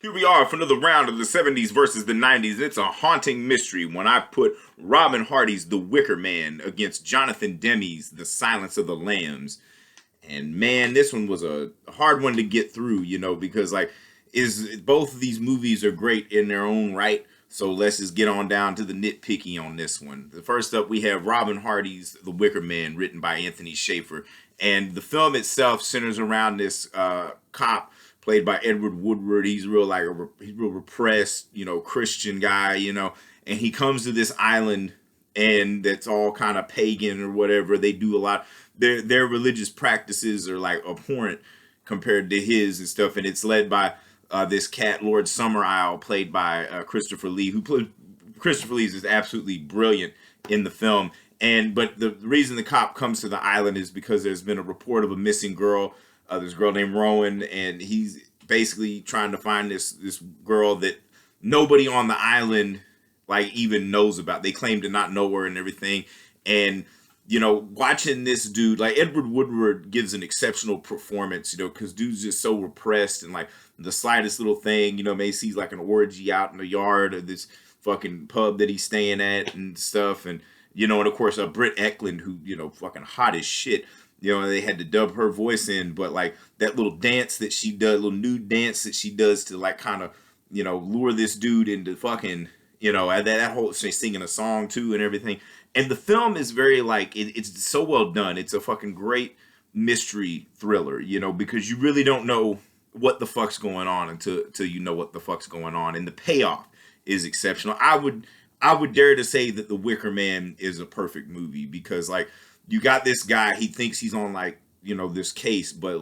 Here we are for another round of the 70s versus the 90s. It's a haunting mystery when I put Robin Hardy's The Wicker Man against Jonathan Demme's The Silence of the Lambs. And man, this one was a hard one to get through, because is both of these movies are great in their own right. So let's just get on down to the nitpicky on this one. The first up, we have Robin Hardy's The Wicker Man, written by Anthony Schaefer. And the film itself centers around this cop played by Edward Woodward. He's real he's real repressed, Christian guy, and he comes to this island and that's all kind of pagan or whatever. They do a lot. Their religious practices are like abhorrent compared to his and stuff. And it's led by this cat, Lord Summerisle, played by Christopher Lee, who played Christopher Lee is absolutely brilliant in the film. But the reason the cop comes to the island is because there's been a report of a missing girl. This girl named Rowan, and he's basically trying to find this girl that nobody on the island even knows about. They claim to not know her and everything. And watching this dude, like Edward Woodward gives an exceptional performance, because dude's just so repressed, and the slightest little thing, may sees like an orgy out in the yard of this fucking pub that he's staying at and stuff. And and of course Britt Eklund, who fucking hot as shit. They had to dub her voice in, but that little dance that she does, little nude dance that she does to kind of lure this dude into fucking that whole, she's singing a song too and everything. And the film is very it's so well done. It's a fucking great mystery thriller, because you really don't know what the fuck's going on until you know what the fuck's going on, and the payoff is exceptional. I would dare to say that The Wicker Man is a perfect movie, because you got this guy, he thinks he's on this case, but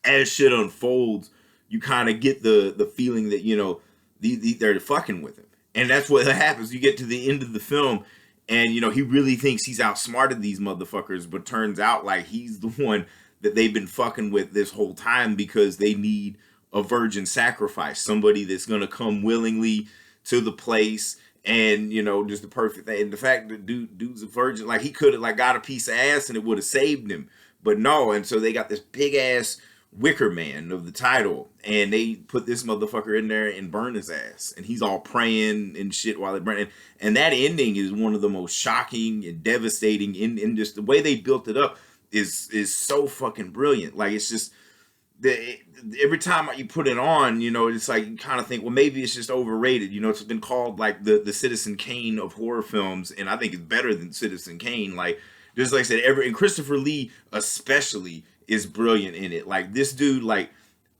as shit unfolds, you kind of get the feeling that they're fucking with him. And that's what happens. You get to the end of the film, and he really thinks he's outsmarted these motherfuckers, but turns out he's the one that they've been fucking with this whole time, because they need a virgin sacrifice, somebody that's gonna come willingly to the place. And just the perfect thing. And the fact that dude's a virgin, he could have got a piece of ass and it would have saved him, but no. And so they got this big ass Wicker Man of the title, and they put this motherfucker in there and burn his ass, and he's all praying and shit while they burn it. And that ending is one of the most shocking and devastating, in just the way they built it up is so fucking brilliant. It's just every time you put it on, it's you kind of think, well, maybe it's just overrated. It's been called the Citizen Kane of horror films, and I think it's better than Citizen Kane. Just I said, and Christopher Lee especially is brilliant in it. This dude,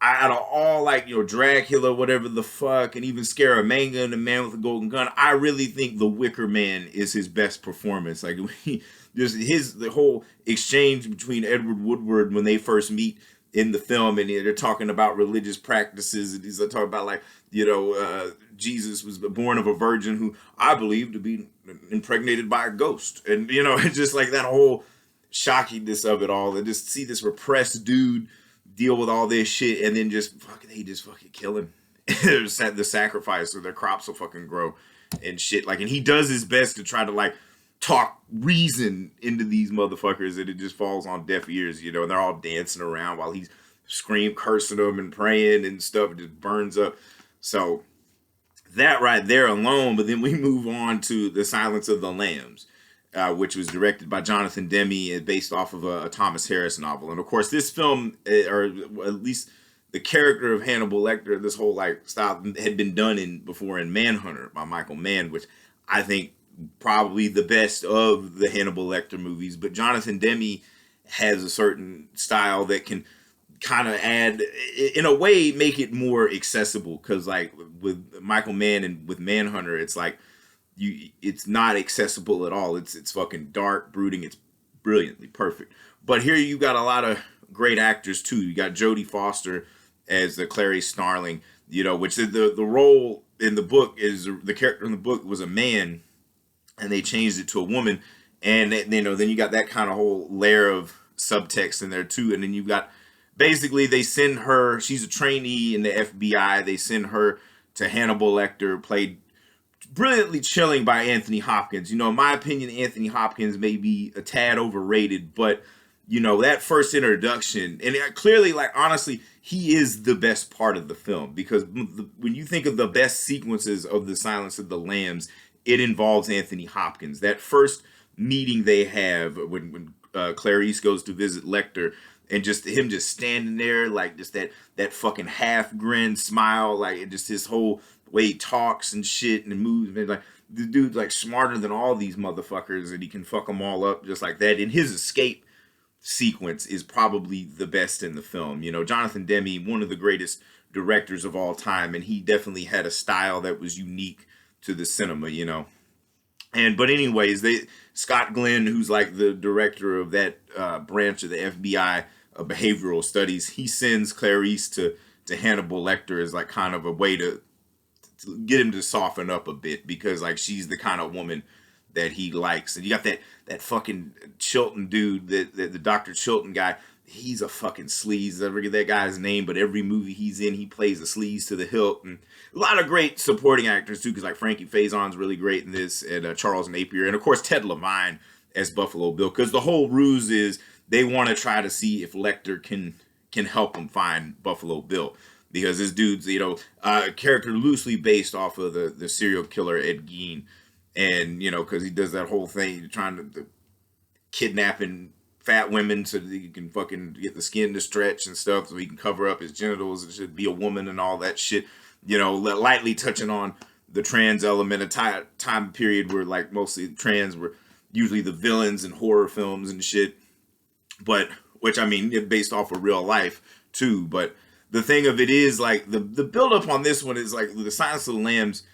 out of all Dracula, whatever the fuck, and even Scaramanga and the Man with the Golden Gun, I really think The Wicker Man is his best performance. The whole exchange between Edward Woodward when they first meet in the film, and they're talking about religious practices, and he's talking about Jesus was born of a virgin who I believe to be impregnated by a ghost, and it's just that whole shockingness of it all, and just see this repressed dude deal with all this shit, and then they just fucking kill him. The sacrifice, or their crops will fucking grow and shit. And he does his best to try to talk reason into these motherfuckers, and it just falls on deaf ears, and they're all dancing around while he's cursing them and praying and stuff. It just burns up. So that right there alone. But then we move on to The Silence of the Lambs, which was directed by Jonathan Demme and based off of a Thomas Harris novel. And of course, this film, or at least the character of Hannibal Lecter, this whole style had been done before in Manhunter by Michael Mann, which I think probably the best of the Hannibal Lecter movies. But Jonathan Demme has a certain style that can kind of add, in a way, make it more accessible, because with Michael Mann and with Manhunter, it's it's not accessible at all. It's fucking dark, brooding. It's brilliantly perfect. But here you got a lot of great actors too. You got Jodie Foster as the Clarice Starling, which the role in the book is, the character in the book was a man, and they changed it to a woman. And then you got that kind of whole layer of subtext in there too. And then you got, basically they send her, she's a trainee in the FBI. They send her to Hannibal Lecter, played brilliantly chilling by Anthony Hopkins. In my opinion, Anthony Hopkins may be a tad overrated, but you know, that first introduction, and clearly, like, honestly, he is the best part of the film, because when you think of the best sequences of The Silence of the Lambs, it involves Anthony Hopkins. That first meeting they have when Clarice goes to visit Lecter, and just him just standing there, like, just that fucking half grin smile, like, and just his whole way he talks and shit and moves, and like, the dude's like smarter than all these motherfuckers, and he can fuck them all up just like that. And his escape sequence is probably the best in the film. You know, Jonathan Demme, one of the greatest directors of all time, and he definitely had a style that was unique to the cinema, you know. And but anyways, Scott Glenn, who's like the director of that branch of the FBI, behavioral studies, he sends Clarice to Hannibal Lecter as like kind of a way to get him to soften up a bit, because like she's the kind of woman that he likes. And you got that fucking Chilton dude, that the Dr. Chilton guy. He's a fucking sleaze. I forget that guy's name, but every movie he's in, he plays a sleaze to the hilt. And a lot of great supporting actors too, because like Frankie Faison's really great in this, and Charles Napier, and of course Ted Levine as Buffalo Bill. Because the whole ruse is they want to try to see if Lecter can help them find Buffalo Bill, because this dude's, you know, character loosely based off of the serial killer Ed Gein. And, you know, because he does that whole thing, trying to kidnapping fat women so that he can fucking get the skin to stretch and stuff, so he can cover up his genitals and should be a woman and all that shit. You know, lightly touching on the trans element, a time period where like mostly trans were usually the villains in horror films and shit. But, which I mean, it's based off of real life too. But the thing of it is, like, the build up on this one is like The Silence of the Lambs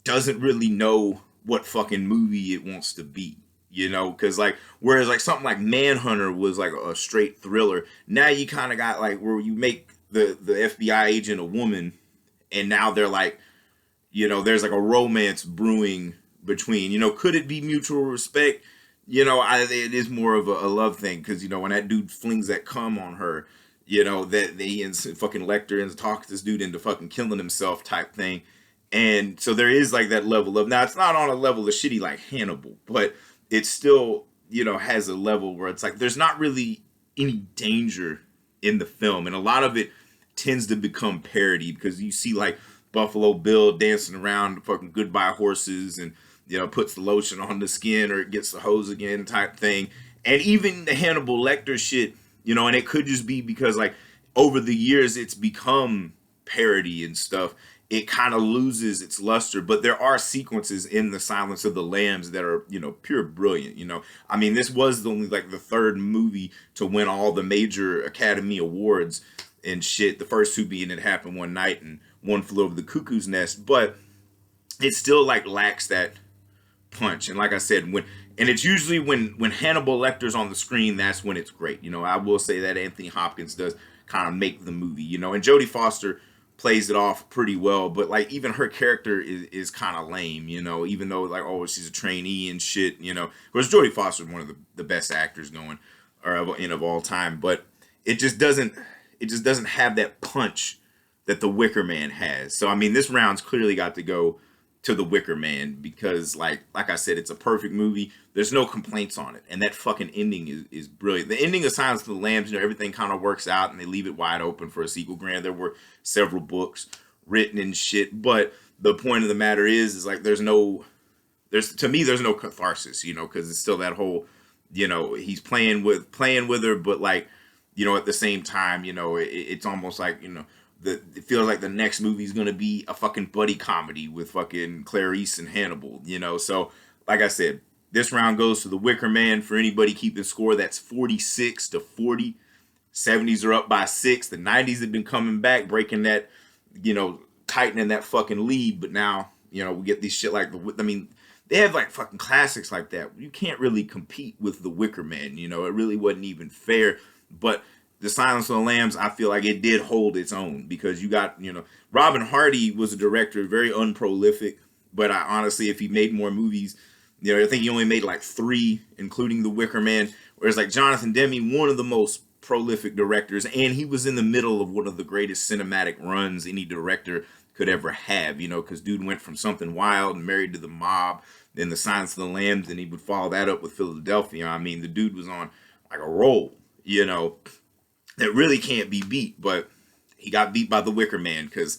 doesn't really know what fucking movie it wants to be, you know, because like, whereas like something like Manhunter was like a straight thriller, now you kind of got like where you make the FBI agent a woman, and now they're like, you know, there's like a romance brewing between, you know, could it be mutual respect? You know, it is more of a love thing, because, you know, when that dude flings that cum on her, you know, that they ends fucking Lecter ends talks this dude into fucking killing himself type thing. And so there is like that level of, now it's not on a level of shitty like Hannibal, but it still, you know, has a level where it's like there's not really any danger in the film, and a lot of it tends to become parody, because you see like Buffalo Bill dancing around fucking goodbye horses, and, you know, puts the lotion on the skin or gets the hose again type thing. And even the Hannibal Lecter shit, you know, and it could just be because like over the years it's become parody and stuff, it kind of loses its luster. But there are sequences in The Silence of the Lambs that are, you know, pure brilliant. You know, I mean, this was only like the third movie to win all the major Academy Awards and shit. The first two being It Happened One Night and One Flew Over the Cuckoo's Nest, but it still like lacks that punch. And like I said, it's usually when Hannibal Lecter's on the screen, that's when it's great. You know, I will say that Anthony Hopkins does kind of make the movie, you know, and Jodie Foster plays it off pretty well, but like even her character is kind of lame, you know, even though like, oh, she's a trainee and shit, you know, because Jodie Foster is one of the best actors going, or of all time, but it just doesn't have that punch that The Wicker Man has. So I mean, this round's clearly got to go to The Wicker Man, because like I said, it's a perfect movie. There's no complaints on it, and that fucking ending is brilliant. The ending of Silence of the Lambs, you know, everything kind of works out, and they leave it wide open for a sequel. Granted, there were several books written and shit, but the point of the matter is like there's no catharsis, you know, because it's still that whole, you know, he's playing with her, but like, you know, at the same time, you know, it's almost like, you know, it feels like the next movie is going to be a fucking buddy comedy with fucking Clarice and Hannibal, you know. So, like I said, this round goes to The Wicker Man. For anybody keeping score, that's 46-40. 70s are up by 6. The 90s have been coming back, breaking that, you know, tightening that fucking lead. But now, you know, we get these shit like I mean, they have like fucking classics like that. You can't really compete with The Wicker Man, you know. It really wasn't even fair. But The Silence of the Lambs, I feel like it did hold its own, because you got, you know, Robin Hardy was a director, very unprolific, but I honestly, if he made more movies, you know, I think he only made like 3, including The Wicker Man, whereas like Jonathan Demme, one of the most prolific directors, and he was in the middle of one of the greatest cinematic runs any director could ever have, you know, because dude went from Something Wild and Married to the Mob, then The Silence of the Lambs, and he would follow that up with Philadelphia. I mean, the dude was on like a roll. you know, that really can't be beat. But he got beat by the Wicker Man because,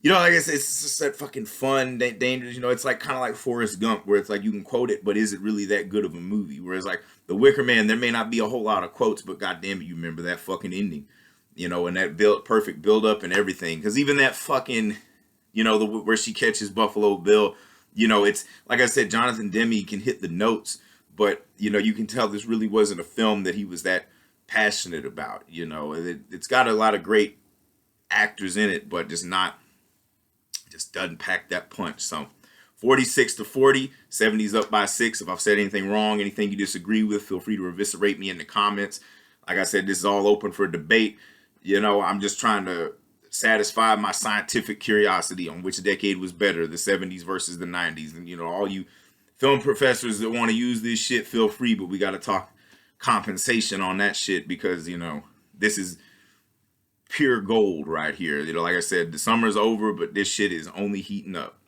you know, like I said, it's just that fucking fun, that dangerous. You know, it's like kind of like Forrest Gump, where it's like you can quote it, but is it really that good of a movie? Whereas like the Wicker Man, there may not be a whole lot of quotes, but goddamn it, you remember that fucking ending, you know, and that perfect build up and everything. Because even that fucking, you know, where she catches Buffalo Bill, you know, it's like I said, Jonathan Demme can hit the notes, but you know, you can tell this really wasn't a film that he was that passionate about. You know, it's got a lot of great actors in it, but just doesn't pack that punch. So 46-40, 70's up by 6. If I've said anything wrong, anything you disagree with, feel free to eviscerate me in the comments. Like I said, this is all open for debate. You know, I'm just trying to satisfy my scientific curiosity on which decade was better, the 70s versus the 90s. And, you know, all you film professors that want to use this shit, feel free, but we got to talk compensation on that shit because, you know, this is pure gold right here. You know, like I said, the summer's over, but this shit is only heating up.